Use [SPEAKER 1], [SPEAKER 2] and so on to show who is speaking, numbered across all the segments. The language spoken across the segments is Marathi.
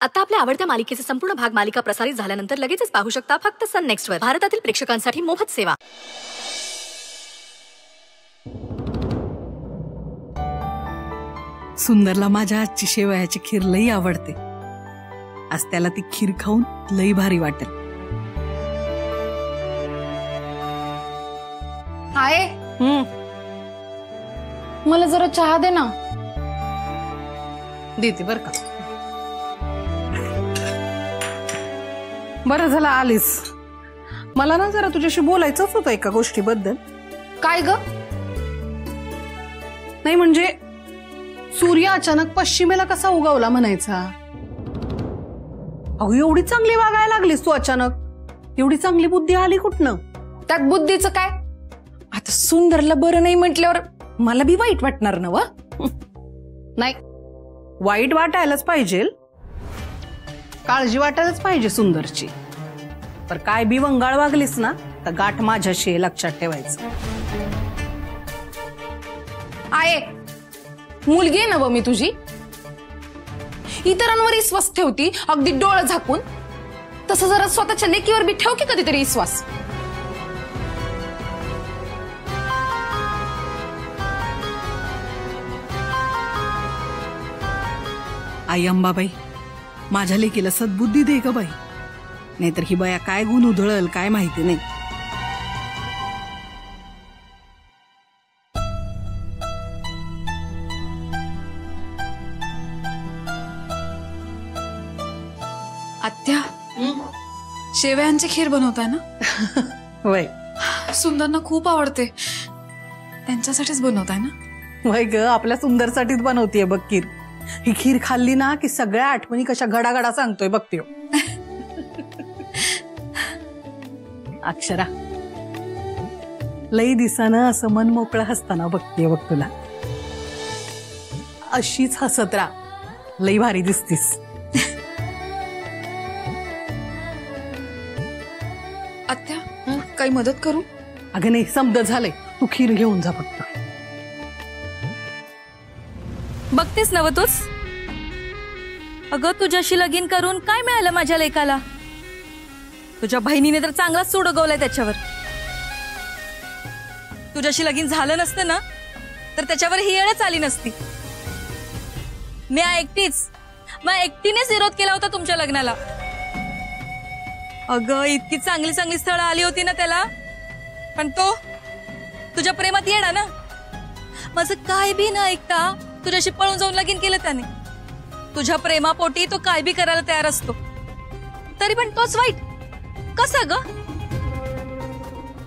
[SPEAKER 1] आता आपल्या आवडत्या मालिकेचे संपूर्ण भाग मालिका प्रसारित झाल्यानंतर लगेचच पाहू शकता फक्त सन नेक्स्ट वर। भारतातील प्रेक्षकांसाठी मोफत सेवा।
[SPEAKER 2] सुंदरला माझ्या आजची शेवयाची खीर लई आवडते। आज त्याला ती खीर खाऊन लई भारी वाटेल।
[SPEAKER 3] हाय मला जरा चहा दे ना।
[SPEAKER 2] देते बर का। बरं झालं आलीस। मला ना जरा तुझ्याशी बोलायचंच होतं एका गोष्टीबद्दल।
[SPEAKER 3] काय ग?
[SPEAKER 2] नाही म्हणजे सूर्य अचानक पश्चिमेला कसा उगवला म्हणायचा। अहो एवढी चांगली वागायला लागलीस तू अचानक। एवढी चांगली बुद्धी आली कुठनं?
[SPEAKER 3] त्यात बुद्धीचं काय? आता सुंदरला बरं नाही म्हटल्यावर मला बी वाईट वाटणार ना व?
[SPEAKER 2] नाही वाईट वाटायलाच पाहिजे, काळजी वाटायलाच पाहिजे सुंदरची। पर काय बी वंगाळ वागलीस ना तर गाठ माझ्याशी लक्षात ठेवायचं।
[SPEAKER 3] आहे मुलगी आहे ना व मी तुझी। इतरांवर विश्वास ठेवती अगदी डोळं झाकून, तसं जरा स्वतःच्या लेकीवर बी ठेव की कधीतरी विश्वास।
[SPEAKER 2] आई अंबाबाई माझ्या लेकीला सद्बुद्धी दे ग बाई, नाहीतर ही बाया काय गुण उधळल काय माहिती नाही।
[SPEAKER 4] आत्या शेवयांची खीर बनवताय ना?
[SPEAKER 2] वय
[SPEAKER 4] सुंदरना खूप आवडते, त्यांच्यासाठीच बनवताय ना?
[SPEAKER 2] वय ग आपल्या सुंदरसाठीच बनवतीये बघ खीर। ही खीर खाल्ली ना की सगळ्या आठवणी कशा घडाघडा सांगतोय बघते। अक्षरा लई दिसानं असं मन मोकळं हसताना बघते बघ तुला। अशीच हसत राहा, लई भारी दिसतीस।
[SPEAKER 4] आत्या काही मदत करू?
[SPEAKER 2] अगं नाही समज झालंय, तू खीर घेऊन जा फक्त।
[SPEAKER 5] बघतेस नव तूच? अगं तुझ्याशी लगीन करून काय मिळालं माझ्या लेकाला? तुझ्या बहिणीने तर चांगलाच सूड उगवलाय त्याच्यावर। तुझ्याशी लगीन झालं नसतं ना तर त्याच्यावर ही येळच आली नसती। मी एकटीनेच विरोध केला होता तुमच्या लग्नाला। अगं इतकी चांगली चांगली स्थळं आली होती ना त्याला, पण तो तुझ्या प्रेमात येणार ना। माझं काय बी न ऐकता तुझ्याशी पळून जाऊन लगीन केलं त्याने। तुझ्या प्रेमापोटी तो काय बी करायला तयार असतो, तरी पण तोच वाईट कसं ग?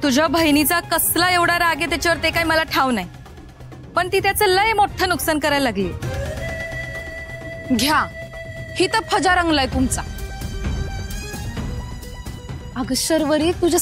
[SPEAKER 5] तुझ्या बहिणीचा कसला एवढा राग आहे त्याच्यावर ते काय मला ठाव नाही, पण ती त्याचं लय मोठं नुकसान करायला लागली।
[SPEAKER 3] घ्या ही तर फजा रंगलाय तुमचा। अगं शर्वरी तुझ्या